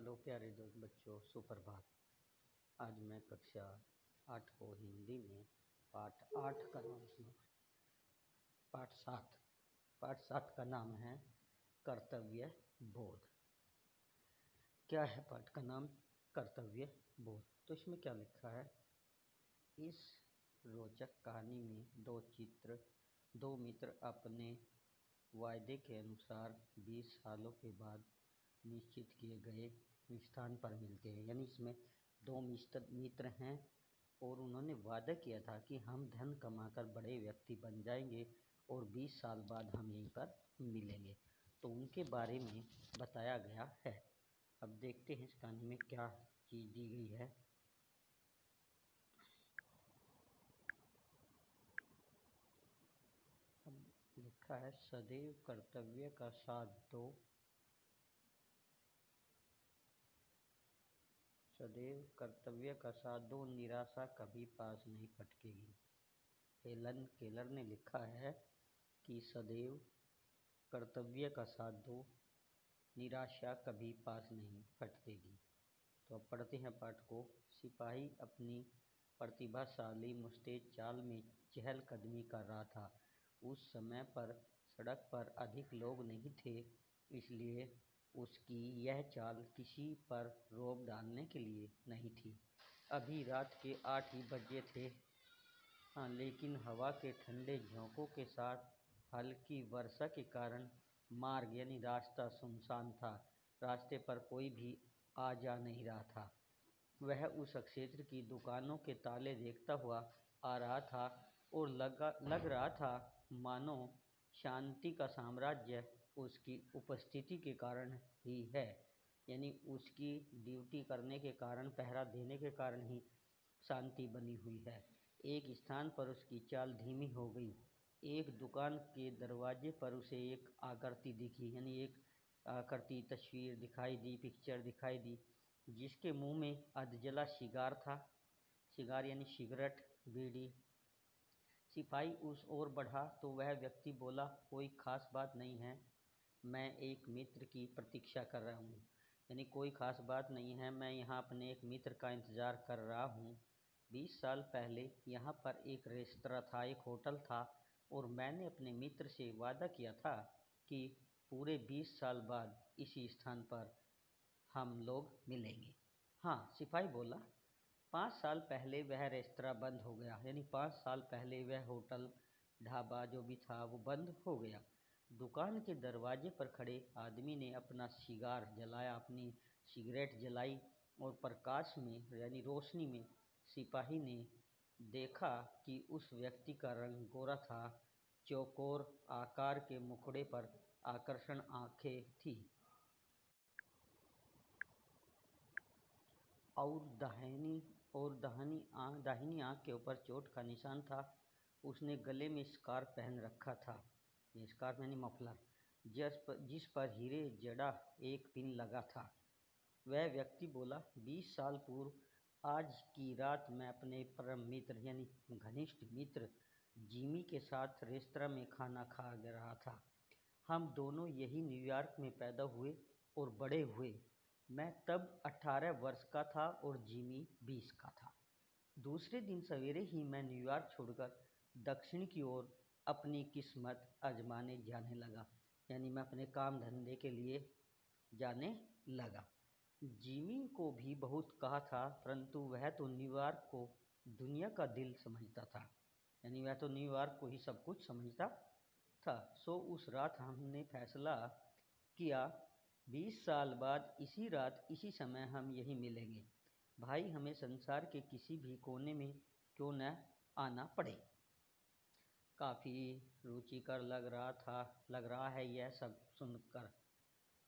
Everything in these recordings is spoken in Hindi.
हेलो प्यारे दोस्त बच्चों, सुप्रभात। आज मैं कक्षा 8 को हिंदी में पाठ 8 का नाम सुना। पाठ 7 का नाम है कर्तव्य बोध। क्या है पाठ का नाम? कर्तव्य बोध। तो इसमें क्या लिखा है? इस रोचक कहानी में दो मित्र अपने वायदे के अनुसार 20 सालों के बाद निश्चित किए गए स्थान पर मिलते हैं। यानी इसमें दो मित्र हैं और उन्होंने वादा किया था कि हम धन कमाकर बड़े व्यक्ति बन जाएंगे और 20 साल बाद हम यहीं पर मिलेंगे। तो उनके बारे में बताया गया है। अब देखते हैं इस कहानी में क्या चीज़ दी गई है। अब लिखा है, सदैव कर्तव्य का साथ दो, निराशा कभी पास नहीं फटकेगी। हेलन केलर ने लिखा है कि सदैव कर्तव्य का साथ दो, निराशा कभी पास नहीं फटकेगी। तो अब पढ़ते हैं पाठ को। सिपाही अपनी प्रतिभाशाली मुस्तेज चाल में चहलकदमी कर रहा था। उस समय पर सड़क पर अधिक लोग नहीं थे, इसलिए उसकी यह चाल किसी पर रौब डालने के लिए नहीं थी। अभी रात के 8 ही बजे थे। लेकिन हवा के ठंडे झोंकों के साथ हल्की वर्षा के कारण मार्ग यानी रास्ता सुनसान था। रास्ते पर कोई भी आ जा नहीं रहा था। वह उस क्षेत्र की दुकानों के ताले देखता हुआ आ रहा था और लग रहा था मानो शांति का साम्राज्य उसकी उपस्थिति के कारण ही है। यानी उसकी ड्यूटी करने के कारण, पहरा देने के कारण ही शांति बनी हुई है। एक स्थान पर उसकी चाल धीमी हो गई। एक दुकान के दरवाजे पर उसे एक आकृति दिखी, यानी एक आकृति तस्वीर दिखाई दी, पिक्चर दिखाई दी, जिसके मुंह में अधजला सिगार था। सिगार यानी सिगरेट, बीड़ी। सिपाही उस ओर बढ़ा तो वह व्यक्ति बोला, कोई खास बात नहीं है, मैं एक मित्र की प्रतीक्षा कर रहा हूँ। यानी कोई खास बात नहीं है, मैं यहाँ अपने एक मित्र का इंतज़ार कर रहा हूँ। 20 साल पहले यहाँ पर एक रेस्तरां था, एक होटल था, और मैंने अपने मित्र से वादा किया था कि पूरे 20 साल बाद इसी स्थान पर हम लोग मिलेंगे। हाँ, सिपाही बोला, 5 साल पहले वह रेस्तरां बंद हो गया। यानी 5 साल पहले वह होटल, ढाबा जो भी था वो बंद हो गया। दुकान के दरवाजे पर खड़े आदमी ने अपना सिगार जलाया, अपनी सिगरेट जलाई, और प्रकाश में यानी रोशनी में सिपाही ने देखा कि उस व्यक्ति का रंग गोरा था। चौकोर आकार के मुखड़े पर आकर्षण आंखें थी और दाहिनी आंख के ऊपर चोट का निशान था। उसने गले में स्कार्फ पहन रखा था, ये स्कार्फ यानी मफलर, जिस पर हीरे जड़ा एक पिन लगा था। वह व्यक्ति बोला, 20 साल पूर्व आज की रात मैं अपने परम मित्र यानी घनिष्ठ मित्र जिमी के साथ रेस्तरां में खाना खा रहा था। हम दोनों यही न्यूयॉर्क में पैदा हुए और बड़े हुए। मैं तब 18 वर्ष का था और जिमी 20 का था। दूसरे दिन सवेरे ही मैं न्यूयॉर्क छोड़कर दक्षिण की ओर अपनी किस्मत आजमाने जाने लगा। यानी मैं अपने काम धंधे के लिए जाने लगा। जिमी को भी बहुत कहा था, परंतु वह तो न्यूयॉर्क को दुनिया का दिल समझता था। यानी वह तो न्यूयॉर्क को ही सब कुछ समझता था। सो उस रात हमने फैसला किया, 20 साल बाद इसी रात इसी समय हम यहीं मिलेंगे। भाई, हमें संसार के किसी भी कोने में क्यों न आना पड़े। काफ़ी रुचिकर लग रहा है यह सब सुनकर।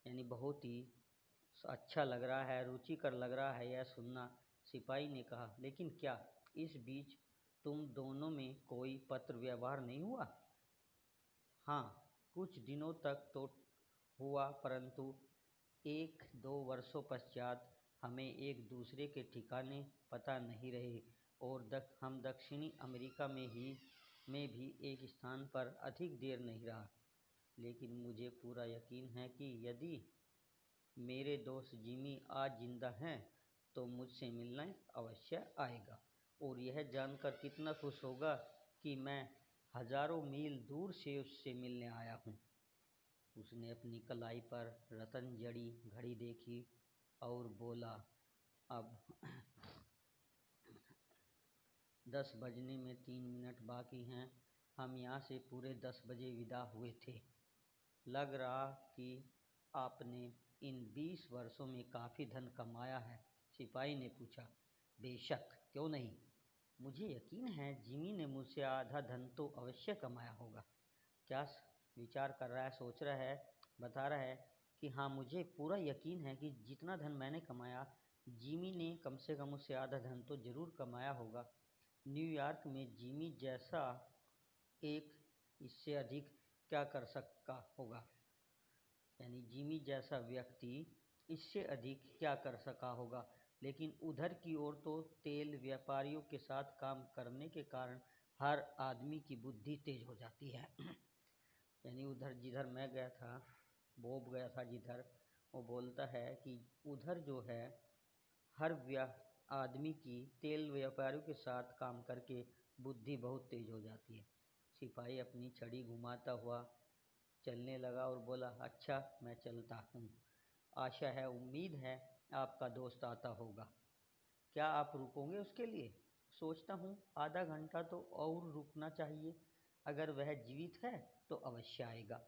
यानी बहुत ही अच्छा लग रहा है, रुचिकर लग रहा है यह सुनना। सिपाही ने कहा, लेकिन क्या इस बीच तुम दोनों में कोई पत्र व्यवहार नहीं हुआ? हाँ, कुछ दिनों तक तो हुआ, परंतु 1-2 वर्षों पश्चात हमें एक दूसरे के ठिकाने पता नहीं रहे और हम दक्षिणी अमेरिका में भी एक स्थान पर अधिक देर नहीं रहा। लेकिन मुझे पूरा यकीन है कि यदि मेरे दोस्त जिमी आज जिंदा हैं तो मुझसे मिलने अवश्य आएगा, और यह जानकर कितना खुश होगा कि मैं हजारों मील दूर से उससे मिलने आया हूँ। उसने अपनी कलाई पर रतन जड़ी घड़ी देखी और बोला, अब 10 बजने में 3 मिनट बाकी हैं। हम यहाँ से पूरे 10 बजे विदा हुए थे। लग रहा कि आपने इन 20 वर्षों में काफ़ी धन कमाया है, सिपाही ने पूछा। बेशक, क्यों नहीं। मुझे यकीन है जिमी ने मुझसे आधा धन तो अवश्य कमाया होगा। क्या विचार कर रहा है, सोच रहा है, बता रहा है कि हाँ, मुझे पूरा यकीन है कि जितना धन मैंने कमाया, जिमी ने कम से कम उससे आधा धन तो ज़रूर कमाया होगा। न्यूयॉर्क में जिमी जैसा एक इससे अधिक क्या कर सकता होगा, यानी जिमी जैसा व्यक्ति इससे अधिक क्या कर सका होगा। लेकिन उधर की ओर तो तेल व्यापारियों के साथ काम करने के कारण हर आदमी की बुद्धि तेज हो जाती है। यानी उधर जिधर मैं गया था, बॉब गया था जिधर, वो बोलता है कि उधर जो है हर आदमी की तेल व्यापारियों के साथ काम करके बुद्धि बहुत तेज हो जाती है। सिपाही अपनी छड़ी घुमाता हुआ चलने लगा और बोला, अच्छा, मैं चलता हूँ। आशा है, उम्मीद है आपका दोस्त आता होगा। क्या आप रुकोगे उसके लिए? सोचता हूँ आधा घंटा तो और रुकना चाहिए। अगर वह जीवित है तो अवश्य आएगा।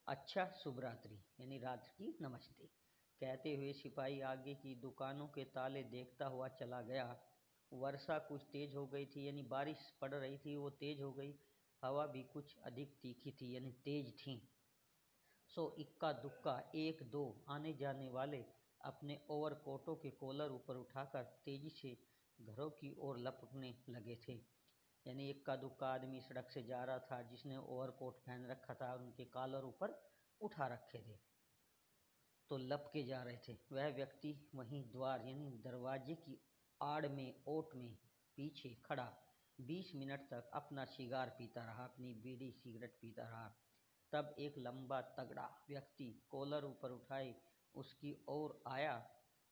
अच्छा, शुभ रात्रि, यानी रात्रि की नमस्ते, कहते हुए सिपाही आगे की दुकानों के ताले देखता हुआ चला गया। वर्षा कुछ तेज हो गई थी, यानी बारिश पड़ रही थी, वो तेज हो गई। हवा भी कुछ अधिक तीखी थी, यानी तेज थी। सो इक्का दुक्का एक दो आने जाने वाले अपने ओवरकोटों के कॉलर ऊपर उठाकर तेजी से घरों की ओर लपकने लगे थे। यानी इक्का दुक्का आदमी सड़क से जा रहा था जिसने ओवरकोट पहन रखा था और उनके कॉलर ऊपर उठा रखे थे, तो लपके जा रहे थे। वह व्यक्ति वहीं द्वार यानी दरवाजे की आड़ में ओट में पीछे खड़ा 20 मिनट तक अपना सिगार पीता रहा, अपनी बीड़ी सिगरेट पीता रहा। तब एक लंबा तगड़ा व्यक्ति कॉलर ऊपर उठाए उसकी ओर आया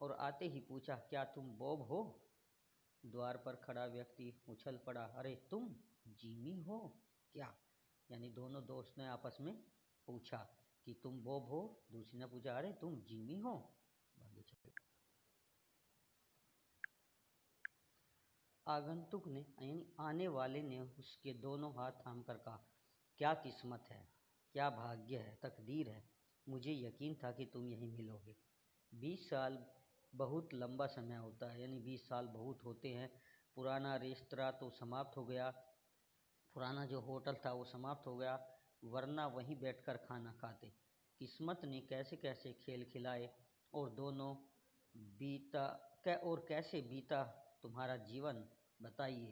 और आते ही पूछा, क्या तुम बॉब हो? द्वार पर खड़ा व्यक्ति उछल पड़ा, अरे तुम जिमी हो क्या? यानी दोनों दोस्त ने आपस में पूछा कि तुम बॉब हो, दूसरे ने पूछा, अरे तुम जिमी हो। आगंतुक ने यानी आने वाले ने उसके दोनों हाथ थामकर कहा, क्या किस्मत है, क्या भाग्य है, तकदीर है। मुझे यकीन था कि तुम यहीं मिलोगे। 20 साल बहुत लंबा समय होता है, यानी 20 साल बहुत होते हैं। पुराना रेस्तरां तो समाप्त हो गया, पुराना जो होटल था वो समाप्त हो गया, वरना वहीं बैठकर खाना खाते। किस्मत ने कैसे कैसे खेल खिलाए और दोनों बीता और कैसे बीता तुम्हारा जीवन, बताइए।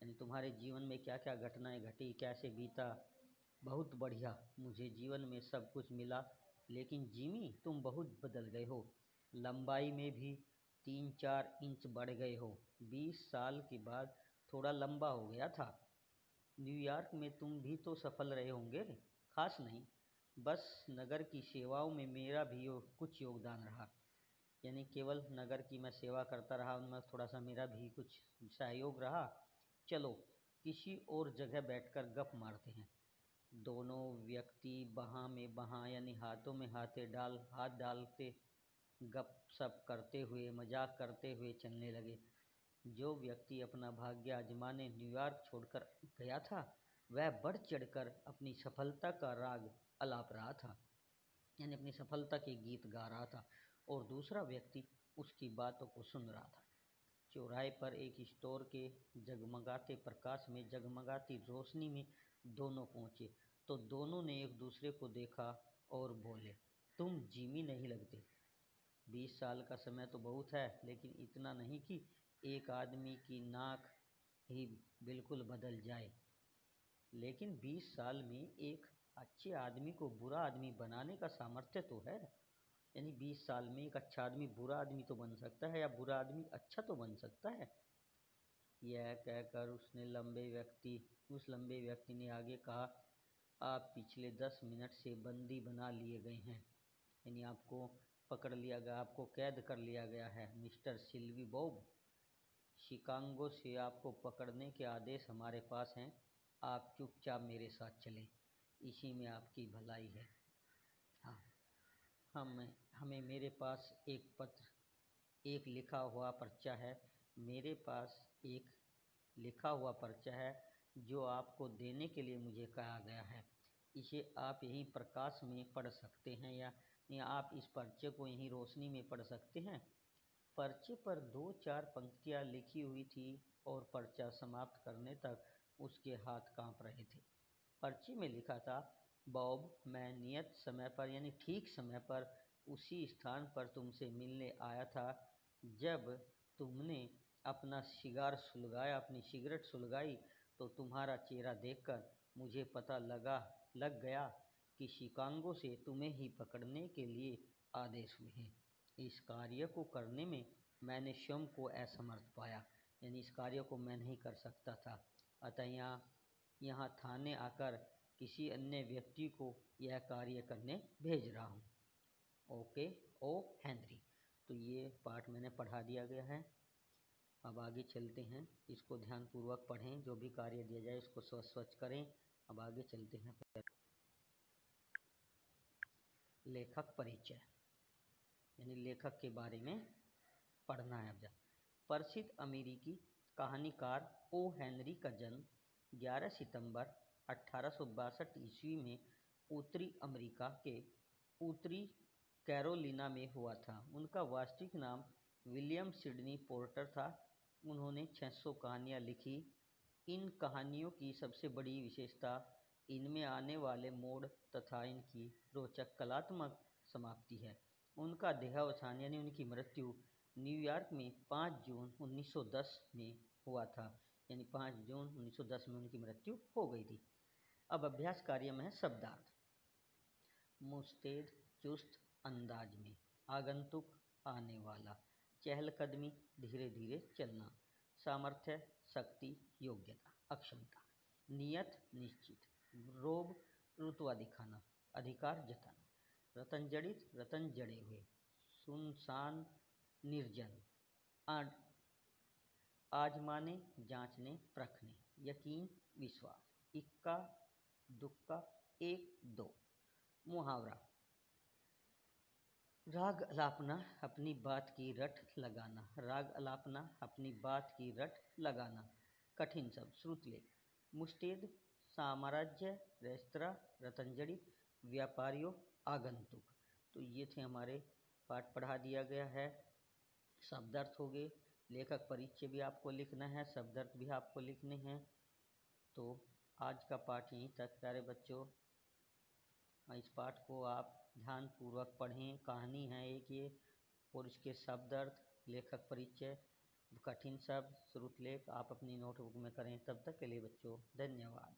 यानी तुम्हारे जीवन में क्या क्या घटनाएं घटी, कैसे बीता? बहुत बढ़िया, मुझे जीवन में सब कुछ मिला, लेकिन जिमी तुम बहुत बदल गए हो। लंबाई में भी 3-4 इंच बढ़ गए हो। 20 साल के बाद थोड़ा लंबा हो गया था। न्यूयॉर्क में तुम भी तो सफल रहे होंगे? खास नहीं, बस नगर की सेवाओं में मेरा भी कुछ योगदान रहा। यानी केवल नगर की मैं सेवा करता रहा, उनमें थोड़ा सा मेरा भी कुछ सहयोग रहा। चलो किसी और जगह बैठकर गप मारते हैं। दोनों व्यक्ति बाहाँ में बाहाँ यानी हाथों में हाथ डालते गपशप करते हुए मजाक करते हुए चलने लगे। जो व्यक्ति अपना भाग्य आजमाने न्यूयॉर्क छोड़कर गया था, वह बढ़ चढ़कर अपनी सफलता का राग अलाप रहा था, यानी अपनी सफलता के गीत गा रहा था, और दूसरा व्यक्ति उसकी बातों को सुन रहा था। चौराहे पर एक स्टोर के जगमगाते प्रकाश में, जगमगाती रोशनी में दोनों पहुंचे तो दोनों ने एक दूसरे को देखा और बोले, तुम जिमी नहीं लगते। 20 साल का समय तो बहुत है, लेकिन इतना नहीं कि एक आदमी की नाक ही बिल्कुल बदल जाए। लेकिन 20 साल में एक अच्छे आदमी को बुरा आदमी बनाने का सामर्थ्य तो है। यानी 20 साल में एक अच्छा आदमी बुरा आदमी तो बन सकता है, या बुरा आदमी अच्छा तो बन सकता है। यह कहकर उस लंबे व्यक्ति ने आगे कहा, आप पिछले 10 मिनट से बंदी बना लिए गए हैं। यानी आपको पकड़ लिया गया, आपको कैद कर लिया गया है मिस्टर सिल्वी बॉब। शिकागो से आपको पकड़ने के आदेश हमारे पास हैं। आप चुपचाप मेरे साथ चलें, इसी में आपकी भलाई है। हाँ, हमें मेरे पास एक पत्र, एक लिखा हुआ पर्चा है। मेरे पास एक लिखा हुआ पर्चा है जो आपको देने के लिए मुझे कहा गया है। इसे आप यहीं प्रकाश में पढ़ सकते हैं या आप इस पर्चे को यहीं रोशनी में पढ़ सकते हैं। पर्चे पर 2-4 पंक्तियाँ लिखी हुई थी और पर्चा समाप्त करने तक उसके हाथ कांप रहे थे। पर्चे में लिखा था, बॉब, मैं नियत समय पर यानी ठीक समय पर उसी स्थान पर तुमसे मिलने आया था जब तुमने अपना अपनी सिगरेट सुलगाई तो तुम्हारा चेहरा देखकर मुझे पता लग गया कि शिकागो से तुम्हें ही पकड़ने के लिए आदेश हुए हैं। इस कार्य को करने में मैंने स्वयं को असमर्थ पाया, यानी इस कार्य को मैं नहीं कर सकता था। अतः यहाँ थाने आकर किसी अन्य व्यक्ति को यह कार्य करने भेज रहा हूँ। Okay, O Henry. तो ये पाठ मैंने पढ़ा दिया गया है। अब आगे चलते हैं, इसको ध्यानपूर्वक पढ़ें, जो भी कार्य दिया जाए इसको स्वच्छ करें। अब आगे चलते हैं। लेखक परिचय, यानी लेखक के बारे में पढ़ना है। अब प्रसिद्ध अमेरिकी कहानीकार ओ हेनरी का जन्म 11 सितंबर 1862 ईस्वी में उत्तरी अमेरिका के उत्तरी कैरोलिना में हुआ था। उनका वास्तविक नाम विलियम सिडनी पोर्टर था। उन्होंने 600 कहानियाँ लिखी। इन कहानियों की सबसे बड़ी विशेषता इनमें आने वाले मोड़ तथा इनकी रोचक कलात्मक समाप्ति है। उनका देहावसान यानी उनकी मृत्यु न्यूयॉर्क में 5 जून 1910 में हुआ था, यानी 5 जून 1910 में उनकी मृत्यु हो गई थी। अब अभ्यास कार्य में है शब्दार्थ। मुस्तैद चुस्त अंदाज में, आगंतुक आने वाला, चहलकदमी धीरे धीरे चलना, सामर्थ्य शक्ति योग्यता अक्षमता, नियत निश्चित, रोब रुतबा दिखाना, अधिकार जताना, रतन जड़ित रतन जड़े हुए, सुनसान निर्जन, आजमाने जांचने परखने, यकीन विश्वास, इक्का दुक्का एक दो। मुहावरा, राग अलापना अपनी बात की रट लगाना, राग अलापना अपनी बात की रट लगाना। कठिन शब्द श्रुतलेख, मुस्तैद, साम्राज्य, रेस्तरां, रतनजड़ित, व्यापारियों, आगंतुक। तो ये थे हमारे पाठ पढ़ा दिया गया है। शब्दार्थ हो गए, लेखक परिचय भी आपको लिखना है, शब्दार्थ भी आपको लिखने हैं। तो आज का पाठ यहीं तक प्यारे बच्चों। इस पाठ को आप ध्यानपूर्वक पढ़ें। कहानी है एक ये, और इसके शब्दार्थ, लेखक परिचय, कठिन शब्द, श्रुतलेख आप अपनी नोटबुक में करें। तब तक के लिए बच्चों धन्यवाद।